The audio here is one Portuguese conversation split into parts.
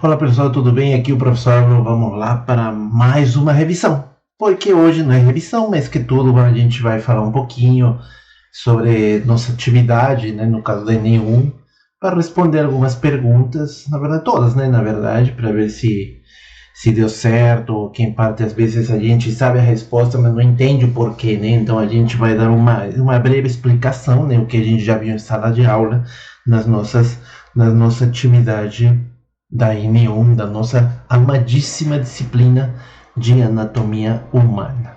Olá pessoal, tudo bem? Aqui o professor, vamos lá para mais uma revisão. Porque hoje não é revisão, mas que tudo a gente vai falar um pouquinho sobre nossa atividade, né, no caso da Enem 1, para responder algumas perguntas, na verdade todas, né, na verdade, para ver se deu certo, que em parte às vezes a gente sabe a resposta, mas não entende o porquê, né? Então a gente vai dar uma breve explicação, né, o que a gente já viu em sala de aula na nossa atividade da N1, da nossa amadíssima disciplina de anatomia humana.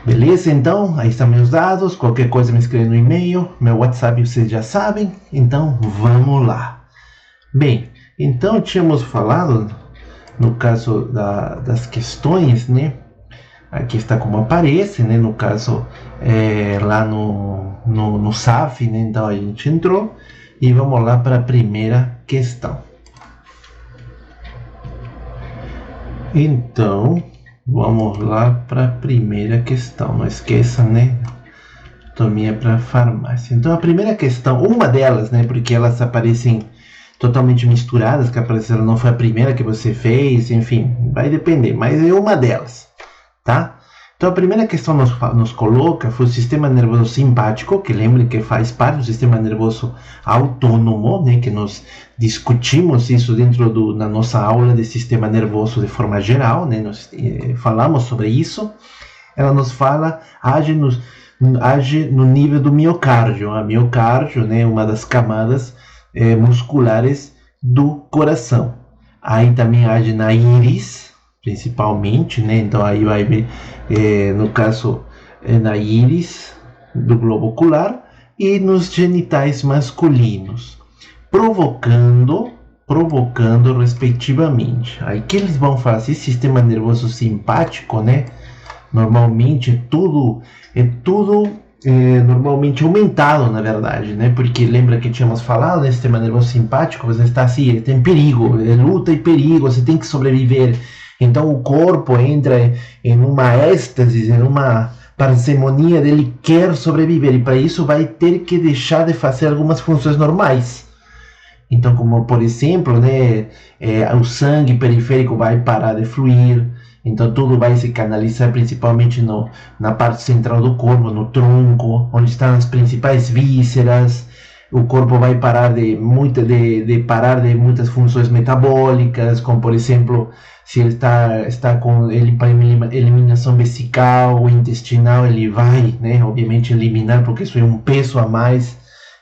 Beleza? Então, aí estão meus dados, qualquer coisa me escreve no e-mail, meu WhatsApp vocês já sabem, então vamos lá. Bem, então tínhamos falado, no caso das questões, né? Aqui está como aparece, né? No caso, lá no SAF, né? Então a gente entrou. E vamos lá para a primeira questão. Então, vamos lá para a primeira questão. Não esqueça, né? Anatomia para farmácia. Então, a primeira questão, uma delas, né? Porque elas aparecem totalmente misturadas, que apareceram, não foi a primeira que você fez, enfim, vai depender, mas é uma delas, tá? Então, a primeira questão nos coloca foi o sistema nervoso simpático, que lembre que faz parte do sistema nervoso autônomo, né, que nós discutimos isso dentro na nossa aula de sistema nervoso de forma geral, né, nós falamos sobre isso. Ela nos fala, age no nível do miocárdio. A miocárdio, né, uma das camadas musculares do coração. Aí também age na íris, principalmente, né? Então aí vai ver, no caso, na íris do globo ocular e nos genitais masculinos, provocando respectivamente. Aí que eles vão fazer? Sistema nervoso simpático, né? Normalmente é tudo normalmente aumentado, na verdade, né? Porque lembra que tínhamos falado, né? Sistema nervoso simpático, você está assim, tem perigo, luta e perigo, você tem que sobreviver. Então o corpo entra em uma êxtase, em uma parcimonia dele quer sobreviver, e para isso vai ter que deixar de fazer algumas funções normais. Então, como por exemplo, né, o sangue periférico vai parar de fluir, então tudo vai se canalizar principalmente na parte central do corpo, no tronco, onde estão as principais vísceras. O corpo vai parar de muitas funções metabólicas, como por exemplo, se ele está com eliminação vesical ou intestinal, ele vai, né, obviamente eliminar, porque isso é um peso a mais,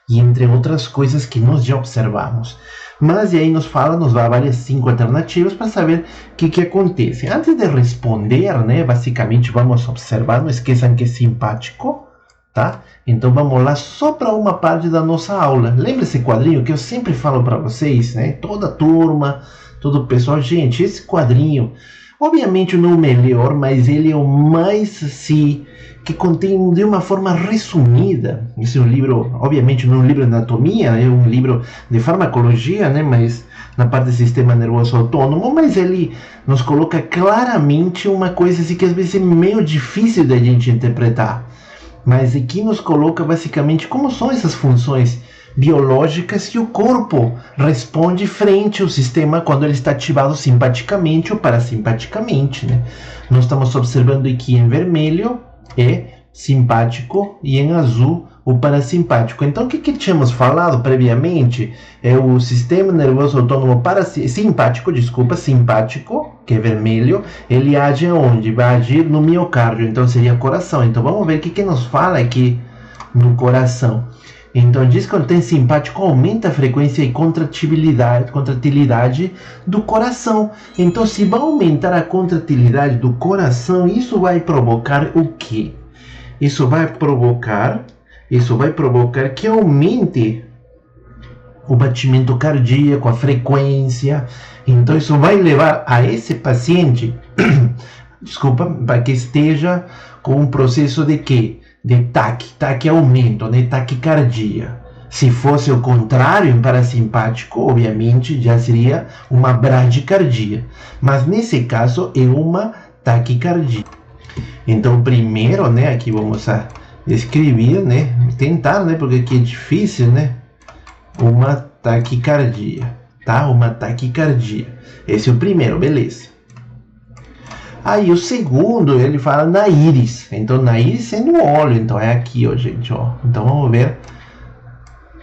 e entre outras coisas que nós já observamos. Mas e aí nos dá várias 5 alternativas para saber o que acontece. Antes de responder, né, basicamente vamos observar, não esqueçam que é simpático, tá? Então vamos lá só para uma parte da nossa aula. Lembra esse quadrinho que eu sempre falo para vocês, né? Toda turma, todo o pessoal, gente, esse quadrinho, obviamente não o melhor, mas ele é o mais assim, que contém de uma forma resumida. Esse é um livro, obviamente não é um livro de anatomia, é um livro de farmacologia, né? Mas na parte do sistema nervoso autônomo, mas ele nos coloca claramente uma coisa assim que às vezes é meio difícil da gente interpretar. Mas aqui nos coloca basicamente como são essas funções biológicas que o corpo responde frente ao sistema quando ele está ativado simpaticamente ou parasimpaticamente, né? Nós estamos observando aqui em vermelho é simpático e em azul o parasimpático. Então o que tínhamos falado previamente é o sistema nervoso autônomo simpático, que é vermelho, ele age onde? Vai agir no miocárdio, então seria coração. Então vamos ver o que nos fala aqui no coração. Então diz que quando tem simpático aumenta a frequência e contratilidade do coração. Então se vai aumentar a contratilidade do coração, isso vai provocar o quê? Isso vai provocar que aumente o batimento cardíaco, a frequência. Então isso vai levar a esse paciente, para que esteja com um processo de quê? De taque aumento, né? Taquicardia. Se fosse o contrário, em parasimpático, obviamente já seria uma bradicardia. Mas nesse caso é uma taquicardia. Então primeiro, né, aqui vamos escrever, né, tentar, né, porque aqui é difícil, né, uma taquicardia. tá? Uma taquicardia. Esse é o primeiro, beleza. Aí o segundo, ele fala na íris. Então na íris é no olho, então é aqui, ó, gente, ó. Então vamos ver.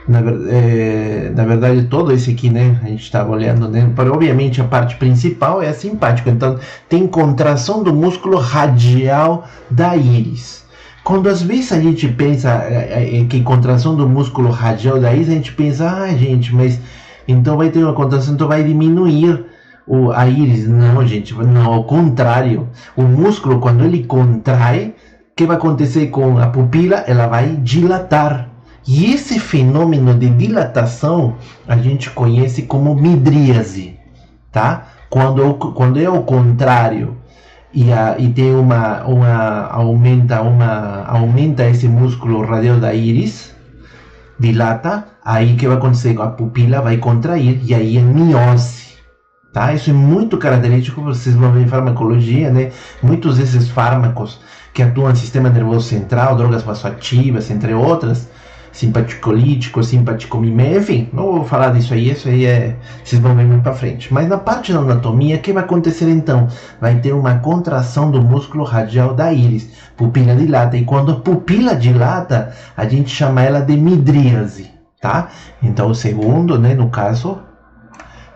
Na verdade, todo esse aqui, né, a gente estava olhando, né, obviamente a parte principal é a simpática, então tem contração do músculo radial da íris. Quando às vezes a gente pensa que contração do músculo radial da íris, a gente pensa, gente, mas então vai ter uma contração, então vai diminuir a íris. Não, gente, não, ao contrário. O músculo, quando ele contrai, o que vai acontecer com a pupila? Ela vai dilatar. E esse fenômeno de dilatação a gente conhece como midríase, tá? Quando é ao contrário e tem aumenta esse músculo radial da íris, dilata, aí que vai acontecer? A pupila vai contrair e aí é miose, tá? Isso é muito característico, vocês vão ver em farmacologia, né? Muitos desses fármacos que atuam no sistema nervoso central, drogas vasoativas, entre outras, simpaticolítico, simpaticomimé, enfim, não vou falar disso aí, isso aí vocês vão ver mais para frente. Mas na parte da anatomia, o que vai acontecer então? Vai ter uma contração do músculo radial da íris, pupila dilata, e quando a pupila dilata, a gente chama ela de midríase, tá? Então o segundo, né, no caso,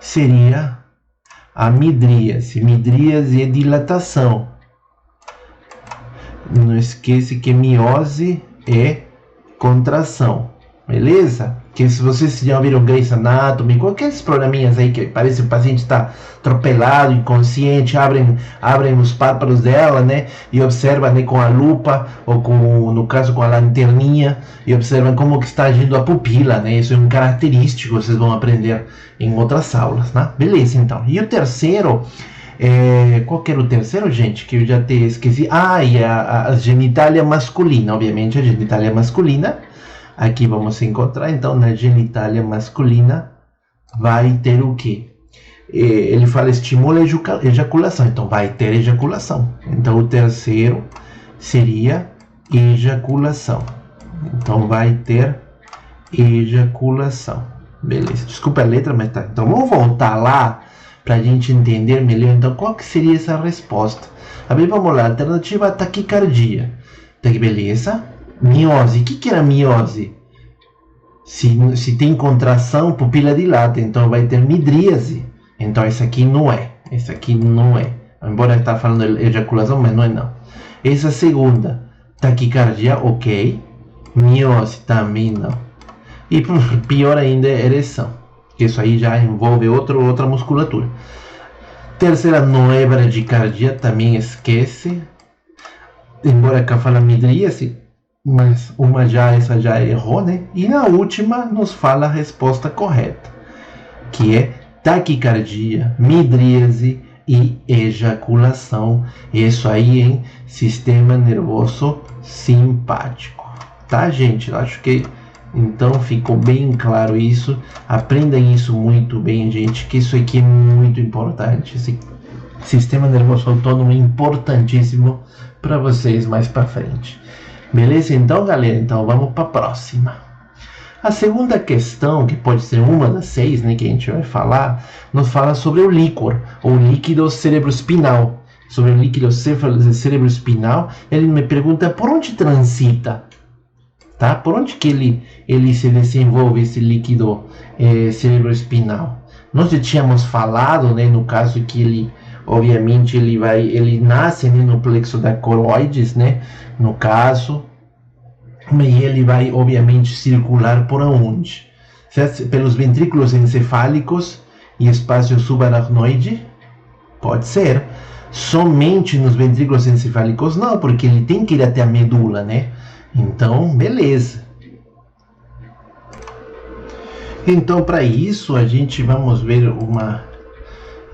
seria a midríase. Midríase é dilatação. Não esqueça que miose é contração, beleza? Que se vocês já ouviram Grey's Anatomy, qualquer programinhas aí que parece que o paciente está atropelado, inconsciente, abrem os párpados dela, né? E observam, né, com a lupa, ou no caso com a lanterninha, e observam como que está agindo a pupila, né? Isso é um característico, vocês vão aprender em outras aulas, né? Beleza, então. E o terceiro, qual que era o terceiro, gente? Que eu já te esqueci. E a genitália masculina. Obviamente, a genitália masculina. Aqui vamos encontrar, então, na genitália masculina vai ter o quê? Ele fala estimula a ejaculação. Então, vai ter ejaculação. Então, o terceiro seria ejaculação. Então, vai ter ejaculação. Beleza. Desculpa a letra, mas tá. Então, vamos voltar lá para a gente entender melhor, então, qual que seria essa resposta. Vamos lá, alternativa taquicardia. Beleza. Miose. O que era miose? Se tem contração, pupila dilata, então vai ter midríase. Então, essa aqui não é. Essa aqui não é. Embora está falando de ejaculação, mas não é não. Essa segunda, taquicardia, ok. Miose também não. E pior ainda é ereção. Que isso aí já envolve outra musculatura. Terceira, noebradicardia, também esquece. Embora cá fala midríase, mas essa já errou, né? E na última nos fala a resposta correta, que é taquicardia, midríase e ejaculação. Isso aí em sistema nervoso simpático. Tá, gente? Eu acho que então ficou bem claro isso. Aprendam isso muito bem, gente, que isso aqui é muito importante. Esse sistema nervoso autônomo é importantíssimo para vocês mais para frente. Beleza? Então, galera, então vamos para a próxima. A segunda questão, que pode ser uma das 6, né, que a gente vai falar, nos fala sobre o líquor, ou líquido cerebroespinal. Sobre o líquido cerebroespinal, ele me pergunta por onde transita. Tá? Por onde que ele se desenvolve, esse líquido cerebroespinal? Nós já tínhamos falado, né, no caso que ele, obviamente, ele nasce, né, no plexo da coroides, né, no caso, e ele vai, obviamente, circular por onde? Pelos ventrículos encefálicos e espaço subaracnoide? Pode ser. Somente nos ventrículos encefálicos não, porque ele tem que ir até a medula, né? Então, beleza. Então, para isso, a gente vamos ver uma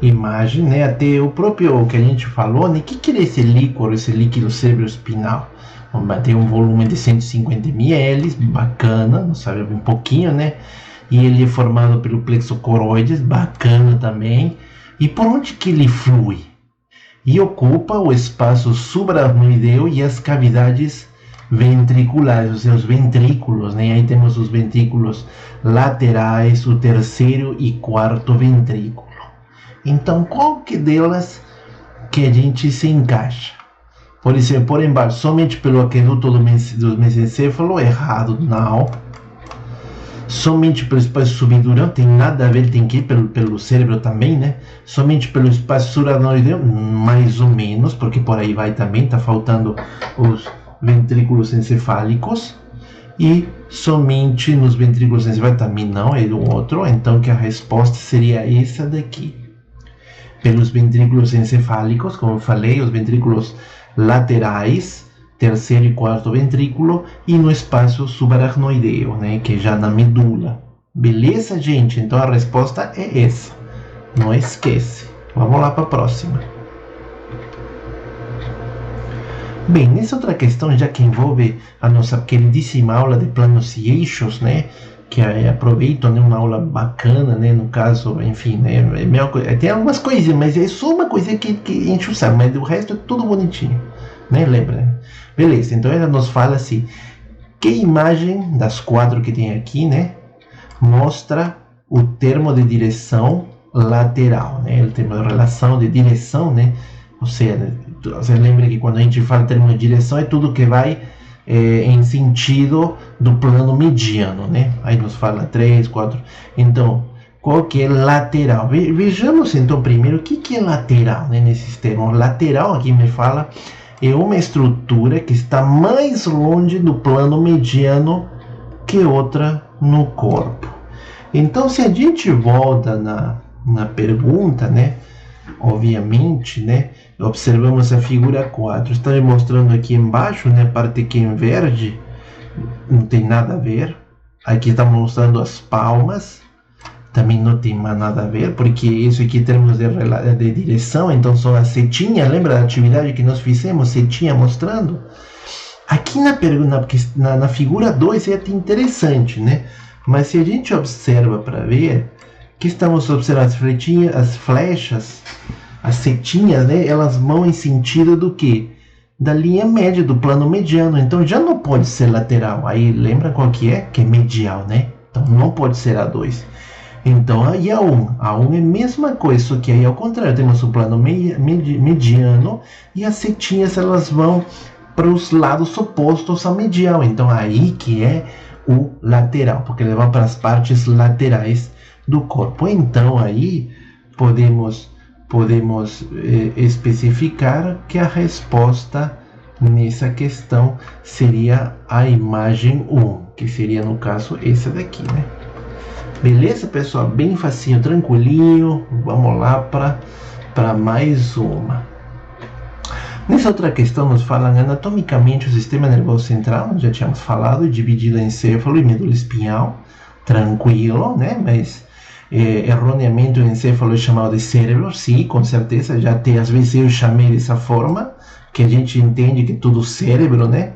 imagem, né? Até o próprio que a gente falou, né? O que é esse líquor, esse líquido cerebroespinal? Vamos ter um volume de 150 ml, bacana, não sabe um pouquinho, né? E ele é formado pelo plexo coroides, bacana também. E por onde que ele flui? E ocupa o espaço subaracnoideu e as cavidades ventriculares, os seus ventrículos, né? Aí temos os ventrículos laterais, o terceiro e quarto ventrículo. Então, qual que delas que a gente se encaixa? Por exemplo, por embaixo, somente pelo aqueduto do mesencéfalo, errado, não. Somente pelo espaço subdurão, não tem nada a ver, tem que ir pelo cérebro também, né? Somente pelo espaço subaracnoideo, mais ou menos, porque por aí vai também, tá faltando os ventrículos encefálicos. E somente nos ventrículos encefálicos também não, é do outro, então que a resposta seria essa daqui. Pelos ventrículos encefálicos, como eu falei, os ventrículos laterais, terceiro e quarto ventrículo, e no espaço subaracnoideo, né, que é já na medula. Beleza, gente? Então a resposta é essa. Não esquece. Vamos lá para a próxima. Bem, nessa outra questão, já que envolve a nossa queridíssima aula de planos e eixos, né, que aproveito, né, uma aula bacana, né, no caso, enfim, né, tem algumas coisinhas, mas é só uma coisa que enche o saco, mas o resto é tudo bonitinho, né, lembra? Beleza, então ela nos fala assim, que imagem das 4 que tem aqui, né, mostra o termo de direção lateral, né, o termo de relação de direção, né, ou seja, você lembra que quando a gente fala termo de direção é tudo que vai em sentido do plano mediano, né? Aí nos fala 3, 4. Então, qual que é lateral? Vejamos então primeiro o que é lateral, né, nesses termos. Lateral, aqui me fala, é uma estrutura que está mais longe do plano mediano que outra no corpo. Então, se a gente volta na pergunta, né? Obviamente, né? Observamos a figura 4. Está me mostrando aqui embaixo, né? A parte que é em verde não tem nada a ver. Aqui está mostrando as palmas. Também não tem mais nada a ver, porque isso aqui temos de direção, então são as setinhas. Lembra da atividade que nós fizemos? Setinha mostrando. Aqui na figura 2 é até interessante, né? Mas se a gente observa para ver, que estamos observando as flechas, as setinhas, né? Elas vão em sentido do que? Da linha média, do plano mediano. Então já não pode ser lateral. Aí lembra qual que é? Que é medial, né? Então não pode ser a 2. Então aí a 1. A 1 é a mesma coisa, só que aí ao contrário. Temos o plano mediano e as setinhas elas vão para os lados opostos ao medial. Então aí que é o lateral, porque ele vai para as partes laterais do corpo. Então aí podemos especificar que a resposta nessa questão seria a imagem 1, que seria no caso essa daqui, né? Beleza, pessoal? Bem facinho, tranquilinho. Vamos lá para mais uma. Nessa outra questão nos falam anatomicamente o sistema nervoso central, já tínhamos falado, dividido em encéfalo e medula espinhal. Tranquilo, né? Mas erroneamente o encéfalo é chamado de cérebro, sim, com certeza, já até às vezes eu chamei dessa forma, que a gente entende que é tudo cérebro, né?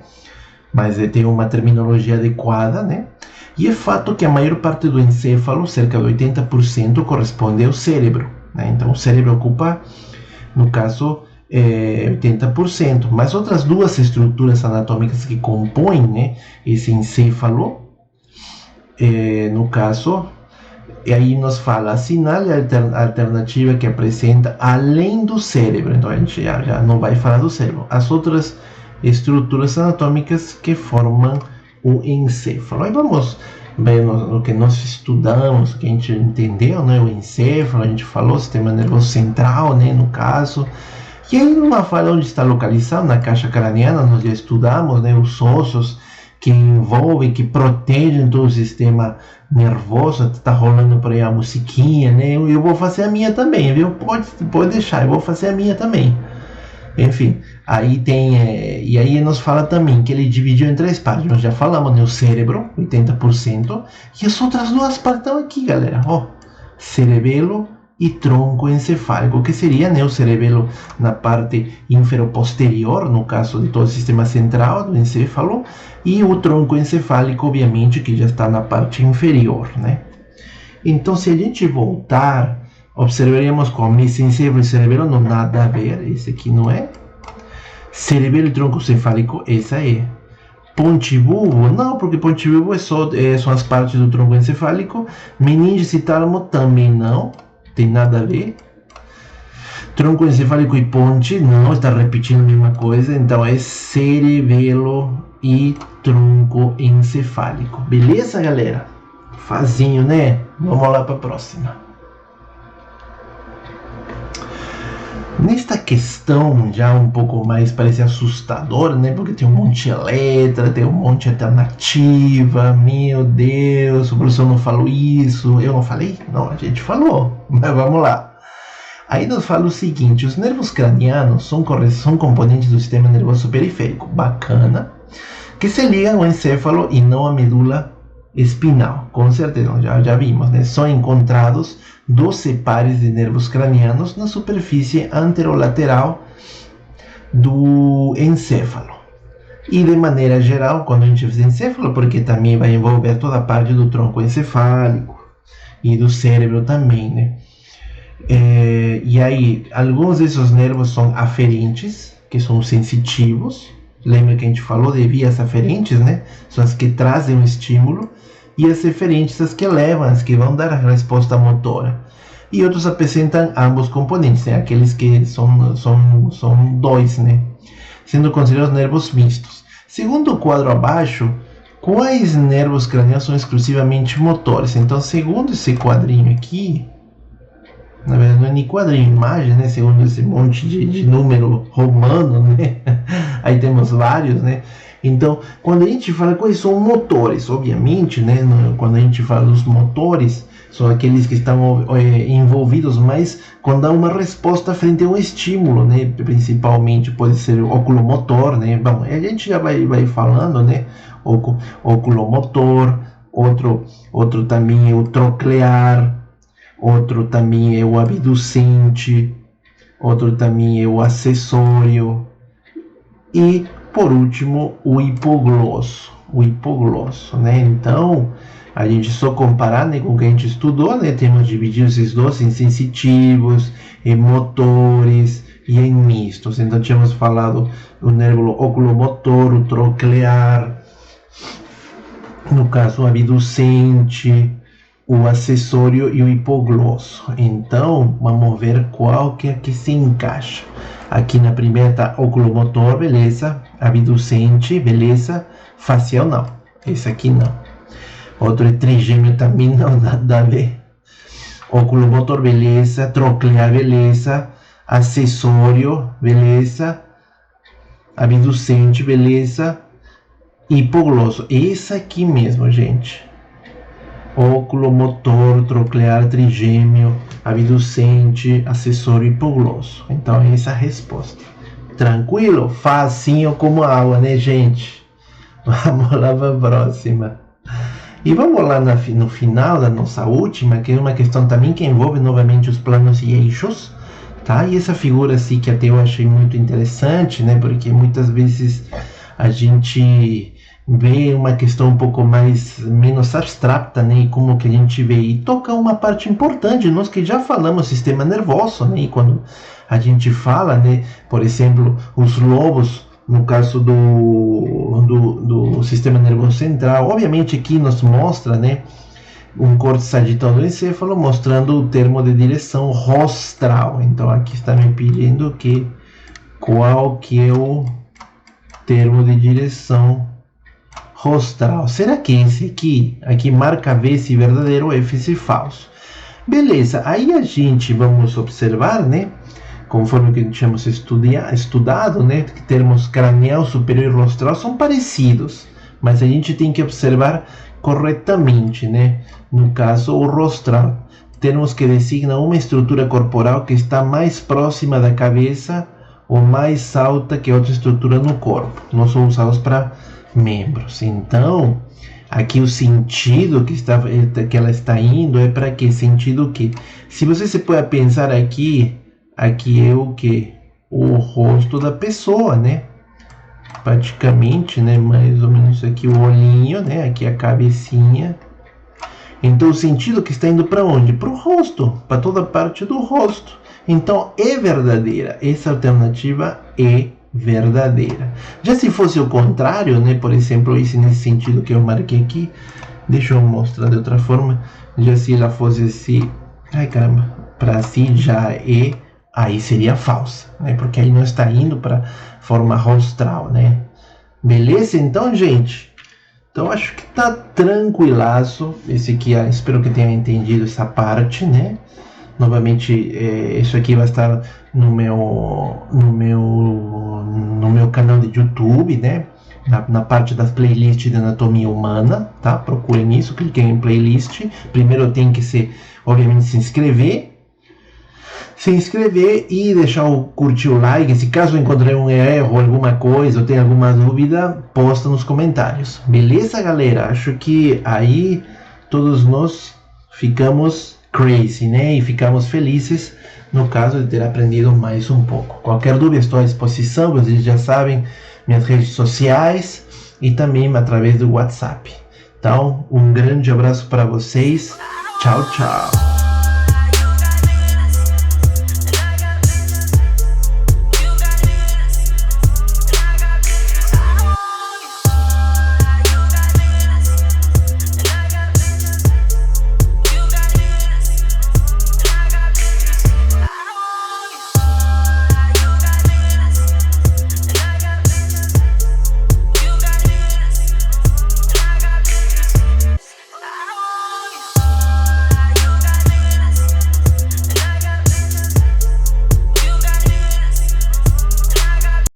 Mas tem uma terminologia adequada, né? E é fato que a maior parte do encéfalo, cerca de 80%, corresponde ao cérebro, né? Então o cérebro ocupa, no caso, 80%, mas outras duas estruturas anatômicas que compõem, né, esse encéfalo, no caso, e aí nos fala a sinal alternativa que apresenta além do cérebro. Então a gente já não vai falar do cérebro. As outras estruturas anatômicas que formam o encéfalo. Aí vamos ver no que nós estudamos, que a gente entendeu, né? O encéfalo, a gente falou, sistema nervoso central, né? No caso. E aí numa fala onde está localizado, na caixa craniana, nós já estudamos, né? Os ossos que envolvem, que protegem todo o sistema nervoso. Tá rolando por aí a musiquinha, né? Eu vou fazer a minha também, viu? Pode deixar, eu vou fazer a minha também. Enfim, aí tem, e aí nos fala também que ele dividiu em 3 partes. Nós já falamos, né? O cérebro, 80%, e as outras 2 partes estão aqui, galera, ó, cerebelo e tronco encefálico, que seria, né, o cerebelo na parte inferoposterior, no caso de todo o sistema central do encéfalo, e o tronco encefálico, obviamente, que já está na parte inferior, né? Então, se a gente voltar, observaríamos como esse encéfalo e cerebelo não nada a ver, esse aqui não é. Cerebelo e tronco encefálico, essa é. Pontibubo? Não, porque pontibubo são as partes do tronco encefálico. Meninges e tálamo também não, tem nada a ver. Tronco encefálico e ponte, não, está repetindo a mesma coisa. Então é cerebelo e tronco encefálico. Beleza, galera? Fazinho, né? Vamos lá para a próxima. Nesta questão já um pouco mais parece assustador, né? Porque tem um monte de letra, tem um monte de alternativa. Meu Deus, o professor não falou isso. Eu não falei? Não, a gente falou. Mas vamos lá. Aí nos fala o seguinte: os nervos cranianos são componentes do sistema nervoso periférico. Bacana. Que se ligam ao encéfalo e não à medula espinal. Com certeza, já vimos, né? São encontrados 12 pares de nervos cranianos na superfície anterolateral do encéfalo. E de maneira geral, quando a gente diz encéfalo, porque também vai envolver toda a parte do tronco encefálico e do cérebro também, né? E aí, alguns desses nervos são aferentes, que são sensitivos. Lembra que a gente falou de vias aferentes, né? São as que trazem o estímulo. E as eferentes, as que levam, as que vão dar a resposta motora. E outros apresentam ambos componentes, né? Aqueles que são dois, né? Sendo considerados nervos mistos. Segundo o quadro abaixo, quais nervos cranianos são exclusivamente motores? Então, segundo esse quadrinho aqui, na verdade não é nem quadrinho, imagem, né? Segundo esse monte de número romano, né? Aí temos vários, né? Então, quando a gente fala quais são motores, obviamente, né? Quando a gente fala dos motores, são aqueles que estão envolvidos mais quando dá uma resposta frente a um estímulo, né? Principalmente pode ser oculomotor, né? Bom, a gente já vai falando, né? Oculomotor, outro também é o troclear, outro também é o abducente, outro também é o acessório e, por último, o hipoglosso. Né? Então, a gente só comparar, né, com o que a gente estudou, né? Temos dividido esses dois em sensitivos, em motores e em mistos. Então, tínhamos falado o nervo oculomotor, o troclear, no caso, o abducente, o acessório e o hipoglosso. Então, vamos ver qual que é que se encaixa. Aqui na primeira está oculomotor, beleza. Abducente, beleza. Facial, não. Esse aqui não. Outro é trigêmeo também, não, nada a ver. Oculomotor, beleza. Troclear, beleza. Acessório, beleza. Abducente, beleza. Hipoglosso. Esse aqui mesmo, gente. Oculomotor, troclear, trigêmeo, abducente, acessório e hipoglosso. Então, essa é a resposta. Tranquilo? Facinho como água, né, gente? Vamos lá para a próxima. E vamos lá no final da nossa última, que é uma questão também que envolve novamente os planos e eixos, tá? E essa figura assim que até eu achei muito interessante, né? Porque muitas vezes a gente vê uma questão um pouco menos abstrata, né? E como que a gente vê e toca uma parte importante, nós que já falamos sistema nervoso, né? E quando a gente fala, né? Por exemplo, os lobos, no caso do sistema nervoso central, obviamente aqui nos mostra, né? Um corte sagital do encéfalo mostrando o termo de direção rostral. Então aqui está me pedindo qual que é o termo de direção rostral. Será que esse aqui marca V se verdadeiro ou F se falso? Beleza, aí a gente vamos observar, né? Conforme o que tínhamos estudado, né? Que termos cranial, superior e rostral são parecidos, mas a gente tem que observar corretamente, né? No caso, o rostral, termos que designam uma estrutura corporal que está mais próxima da cabeça ou mais alta que outra estrutura no corpo. Não são usados para membros. Então, aqui o sentido que ela está indo é para que sentido que, se você se pode pensar aqui é o que? O rosto da pessoa, né? Praticamente, né? Mais ou menos aqui o olhinho, né? Aqui a cabecinha. Então o sentido que está indo para onde? Para o rosto, para toda parte do rosto. Então é verdadeira. Essa alternativa é verdadeira. Já se fosse o contrário, né, por exemplo, isso nesse sentido que eu marquei aqui, deixa eu mostrar de outra forma, já se ela fosse assim, ai caramba, para si já é, aí seria falsa, né, porque aí não está indo para forma rostral, né. Beleza, então, gente? Então, acho que tá tranquilaço. Esse aqui, espero que tenha entendido essa parte, né? Novamente, isso aqui vai estar no meu canal de YouTube, né? Na parte das playlists de anatomia humana, tá? Procurem isso, cliquem em playlist. Primeiro eu tenho que obviamente, se inscrever e deixar curtir o like. Se caso encontrei um erro, alguma coisa, ou tem alguma dúvida, posta nos comentários. Beleza, galera? Acho que aí todos nós ficamos crazy, né? E ficamos felizes no caso de ter aprendido mais um pouco. Qualquer dúvida, estou à disposição. Vocês já sabem, minhas redes sociais e também através do WhatsApp. Então, um grande abraço para vocês. Tchau, tchau.